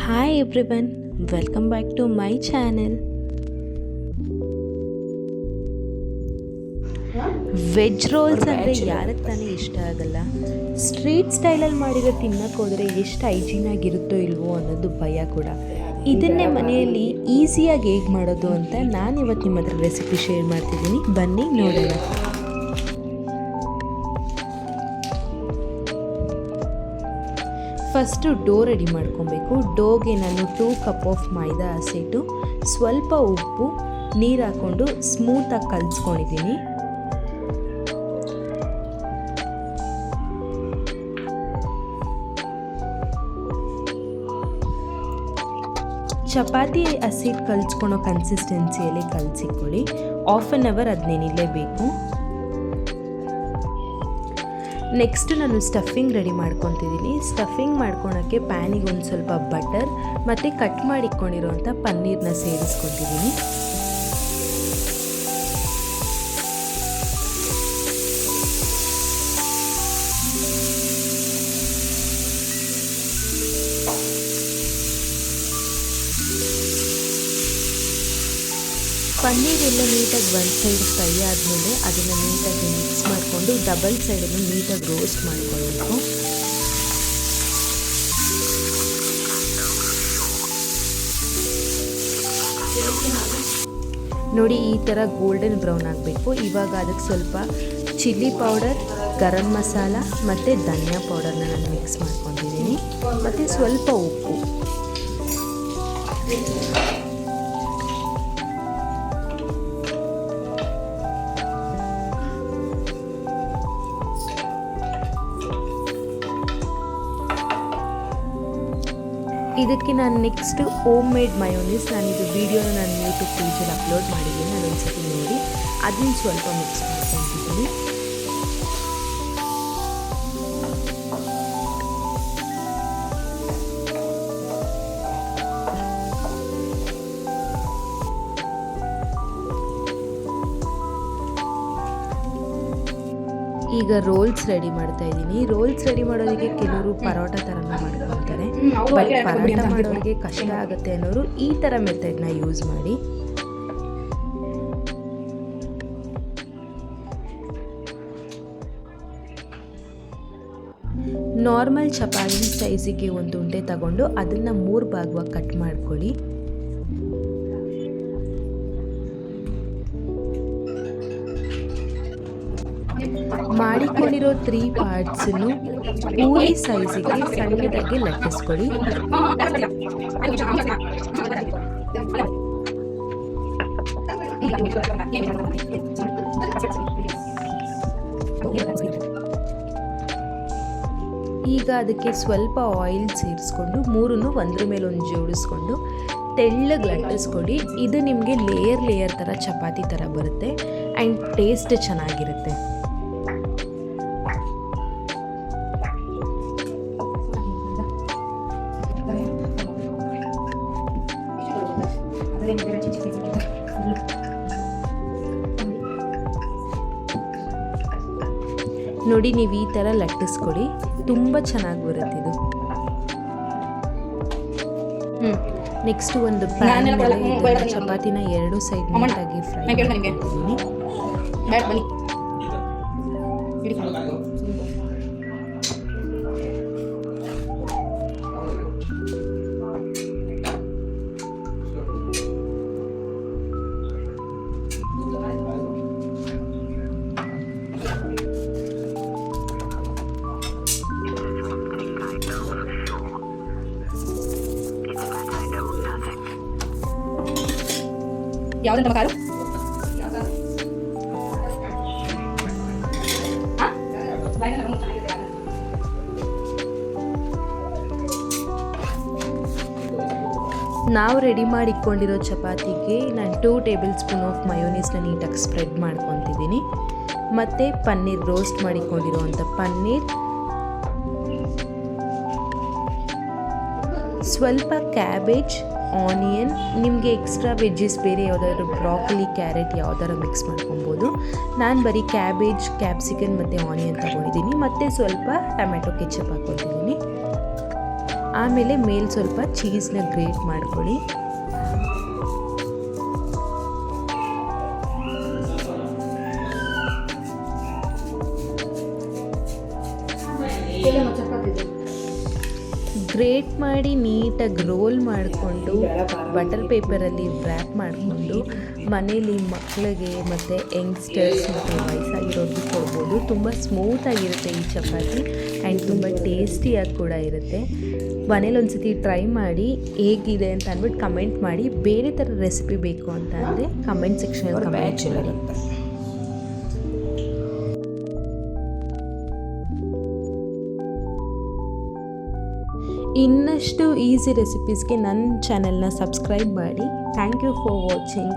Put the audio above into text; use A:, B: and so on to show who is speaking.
A: Hi everyone, welcome back to my channel. Veg rolls ಅಂದರೆ ಯಾರಿಗೆ ತಾನೇ ಇಷ್ಟ ಆಗಲ್ಲ. ಸ್ಟ್ರೀಟ್ ಸ್ಟೈಲಲ್ಲಿ ಮಾಡಿರೋ ತಿನ್ನಕ್ಕೆ ಹೋದರೆ ಎಷ್ಟು ಹೈಜೀನ್ ಆಗಿರುತ್ತೋ ಇಲ್ವೋ ಅನ್ನೋದು ಭಯ ಕೂಡ. ಇದನ್ನೇ ಮನೆಯಲ್ಲಿ ಈಸಿಯಾಗಿ ಹೇಗೆ ಮಾಡೋದು ಅಂತ ನಾನು ಇವತ್ತು ನಿಮ್ಮ ಹತ್ರ ರೆಸಿಪಿ ಶೇರ್ ಮಾಡ್ತಿದ್ದೀನಿ, ಬನ್ನಿ ನೋಡೋಣ. ಫಸ್ಟು ಡೋ ರೆಡಿ ಮಾಡ್ಕೊಬೇಕು. ಡೋಗೆ ನಾನು 2 ಕಪ್ ಆಫ್ ಮೈದಾ ಹಸಿಟ್ಟು, ಸ್ವಲ್ಪ ಉಪ್ಪು, ನೀರು ಹಾಕ್ಕೊಂಡು ಸ್ಮೂತಾಗಿ ಕಲಿಸ್ಕೊಂಡಿದ್ದೀನಿ. ಚಪಾತಿ ಹಸಿಟ್ಟು ಕಲಿಸ್ಕೊಳೋ ಕನ್ಸಿಸ್ಟೆನ್ಸಿಯಲ್ಲಿ ಕಲಸಿಕೊಳ್ಳಿ. 1/2 ಅವರ್ ಅದನ್ನೇನಿರಲೇಬೇಕು. ನೆಕ್ಸ್ಟ್ ನಾನು ಸ್ಟಫಿಂಗ್ ರೆಡಿ ಮಾಡ್ಕೊತಿದ್ದೀನಿ. ಸ್ಟಫಿಂಗ್ ಮಾಡ್ಕೊಳಕ್ಕೆ ಪ್ಯಾನಿಗೆ ಒಂದು ಸ್ವಲ್ಪ ಬಟರ್ ಮತ್ತು ಕಟ್ ಮಾಡಿಕೊಂಡಿರೋಂಥ ಪನ್ನೀರನ್ನ ಸೇರಿಸ್ಕೊತಿದ್ದೀನಿ. ಪನ್ನೀರೆಲ್ಲ ನೀಟಾಗಿ ಒಂದು ಸೈಡ್ ಫ್ರೈ ಆದಮೇಲೆ ಅದನ್ನು ನೀಟಾಗಿ ಮಿಕ್ಸ್ ಮಾಡಿಕೊಂಡು ಡಬಲ್ ಸೈಡನ್ನು ನೀಟಾಗಿ ರೋಸ್ಟ್ ಮಾಡ್ಕೊಳ್ಬೇಕು. ನೋಡಿ, ಈ ಥರ ಗೋಲ್ಡನ್ ಬ್ರೌನ್ ಆಗಬೇಕು. ಇವಾಗ ಅದಕ್ಕೆ ಸ್ವಲ್ಪ ಚಿಲ್ಲಿ ಪೌಡರ್, ಗರಂ ಮಸಾಲ ಮತ್ತು ಧನಿಯಾ ಪೌಡರ್ನ ನಾನು ಮಿಕ್ಸ್ ಮಾಡ್ಕೊಂಡಿದ್ದೀನಿ ಮತ್ತು ಸ್ವಲ್ಪ ಉಪ್ಪು. ಇದಕ್ಕೆ ನಾನು ನೆಕ್ಸ್ಟ್ ಹೋಮ್ ಮೇಡ್ ಮಯೋನೀಸ್, ನಾನಿದು ವೀಡಿಯೋನ ನಾನು ಯೂಟ್ಯೂಬ್ ಪೇಜಲ್ಲಿ ಅಪ್ಲೋಡ್ ಮಾಡಿದ್ದೀನಿ, ಅದೊಂದ್ಸತಿ ನೋಡಿ. ಅದನ್ನು ಸ್ವಲ್ಪ ಮಿಕ್ಸ್ ಮಾಡ್ಕೊತಿದ್ದೀನಿ. ಈಗ ರೋಲ್ಸ್ ರೆಡಿ ಮಾಡ್ತಾ ಇದ್ದೀನಿ. ರೋಲ್ಸ್ ರೆಡಿ ಮಾಡೋದಕ್ಕೆ ಕೆಲವರು ಪರೋಟ ಥರನ ಮಾಡ್ಕೊಳ್ತಾರೆ, ಬಟ್ ಪರೋಟ ಮಾಡೋರಿಗೆ ಕಷ್ಟ ಆಗುತ್ತೆ ಅನ್ನೋರು ಈ ಥರ ಮೆಥಡ್ನ ಯೂಸ್ ಮಾಡಿ. ನಾರ್ಮಲ್ ಚಪಾತಿ ಸೈಜಿಗೆ ಒಂದು ಉಂಡೆ ತಗೊಂಡು ಅದನ್ನು 3 ಭಾಗವಾಗಿ ಕಟ್ ಮಾಡ್ಕೊಳ್ಳಿ. ಮಾಡಿಕೊಂಡಿರೋ 3 ಪಾರ್ಟ್ಸನ್ನು ಪೂರಿ ಸೈಜಿಗೆ ಸಣ್ಣದಾಗಿ ಲಟ್ಟಿಸ್ಕೊಳ್ಳಿ. ಈಗ ಅದಕ್ಕೆ ಸ್ವಲ್ಪ ಆಯಿಲ್ ಸೇರಿಸ್ಕೊಂಡು 3 ಒಂದ್ರ ಮೇಲೆ ಒಂದು ಜೋಡಿಸ್ಕೊಂಡು ತೆಳ್ಳಗೆ ಲಟ್ಟಿಸ್ಕೊಡಿ. ಇದು ನಿಮಗೆ ಲೇಯರ್ ಥರ ಚಪಾತಿ ಥರ ಬರುತ್ತೆ ಆ್ಯಂಡ್ ಟೇಸ್ಟ್ ಚೆನ್ನಾಗಿರುತ್ತೆ. ನೋಡಿ, ನೀವು ಈ ಥರ ಲಟ್ಟಿಸ್ಕೊಡಿ, ತುಂಬ ಚೆನ್ನಾಗಿ ಬರುತ್ತೆ ಇದು. ನೆಕ್ಸ್ಟ್ ಒಂದು ಪ್ಯಾನ್ ಮೇಲೆ ಚಪಾತಿನ 2 ಸೈಡ್ ನೀಟಾಗಿ ಫ್ರೈ ಮಾಡ್ತೀನಿ.
B: ಯಾವುದಂತ ಕಾರು
A: ನಾವು ರೆಡಿ ಮಾಡಿಕೊಂಡಿರೋ ಚಪಾತಿಗೆ ನಾನು 2 ಟೇಬಲ್ ಸ್ಪೂನ್ ಆಫ್ ಮಯೋನೀಸ್ನ ನೀಟಾಗಿ ಸ್ಪ್ರೆಡ್ ಮಾಡ್ಕೊತಿದ್ದೀನಿ. ಮತ್ತು ಪನ್ನೀರ್, ರೋಸ್ಟ್ ಮಾಡಿಕೊಂಡಿರೋವಂಥ ಪನ್ನೀರ್, ಸ್ವಲ್ಪ ಕ್ಯಾಬೇಜ್, ಆನಿಯನ್, ನಿಮಗೆ ಎಕ್ಸ್ಟ್ರಾ ವೆಜ್ಜಸ್ ಬೇರೆ ಯಾವುದಾದ್ರು ಬ್ರಾಕೊಲಿ, ಕ್ಯಾರೆಟ್ ಯಾವ್ದಾರು ಮಿಕ್ಸ್ ಮಾಡ್ಕೊಬೋದು. ನಾನು ಬರೀ ಕ್ಯಾಬೇಜ್, ಕ್ಯಾಪ್ಸಿಕನ್ ಮತ್ತು ಆನಿಯನ್ ತೊಗೊಂಡಿದ್ದೀನಿ. ಮತ್ತು ಸ್ವಲ್ಪ ಟೊಮೆಟೊ ಕೆಚಪ್ ಹಾಕ್ಕೊತಿದ್ದೀನಿ. ಆಮೇಲೆ ಮೇಲೆ ಸ್ವಲ್ಪ ಚೀಸ್ನ ಗ್ರೇಟ್ ಮಾಡ್ಕೊಳ್ಳಿ. ಗ್ರೇಟ್ ಮಾಡಿ ನೀಟಾಗಿ ರೋಲ್ ಮಾಡಿಕೊಂಡು ಬಟರ್ ಪೇಪರಲ್ಲಿ ವ್ರ್ಯಾಪ್ ಮಾಡಿಕೊಂಡು ಮನೇಲಿ ಮಕ್ಕಳಿಗೆ ಮತ್ತು ಯಂಗ್ಸ್ಟರ್ಸ್ ಮತ್ತು ವಯಸ್ಸಾಗಿರೋದು ಕೊಡ್ಬೋದು. ತುಂಬ ಸ್ಮೂತಾಗಿರುತ್ತೆ ಈ ಚಪಾತಿ ಆ್ಯಂಡ್ ತುಂಬ ಟೇಸ್ಟಿಯಾಗಿ ಕೂಡ ಇರುತ್ತೆ. ಮನೇಲಿ ಒಂದು ಸತಿ ಟ್ರೈ ಮಾಡಿ ಹೇಗಿದೆ ಅಂತ ಅಂದ್ಬಿಟ್ಟು ಕಮೆಂಟ್ ಮಾಡಿ. ಬೇರೆ ಥರ ರೆಸಿಪಿ ಬೇಕು ಅಂತ ಅಂದರೆ ಕಮೆಂಟ್ ಸೆಕ್ಷನಲ್ಲಿ ಕಮೆಂಟ್ ಮಾಡಿ. ಇನ್ನಷ್ಟು ಈಸಿ ರೆಸಿಪೀಸ್ಗೆ ನನ್ನ ಚಾನೆಲ್ನ ಸಬ್ಸ್ಕ್ರೈಬ್ ಮಾಡಿ. Thank you for watching.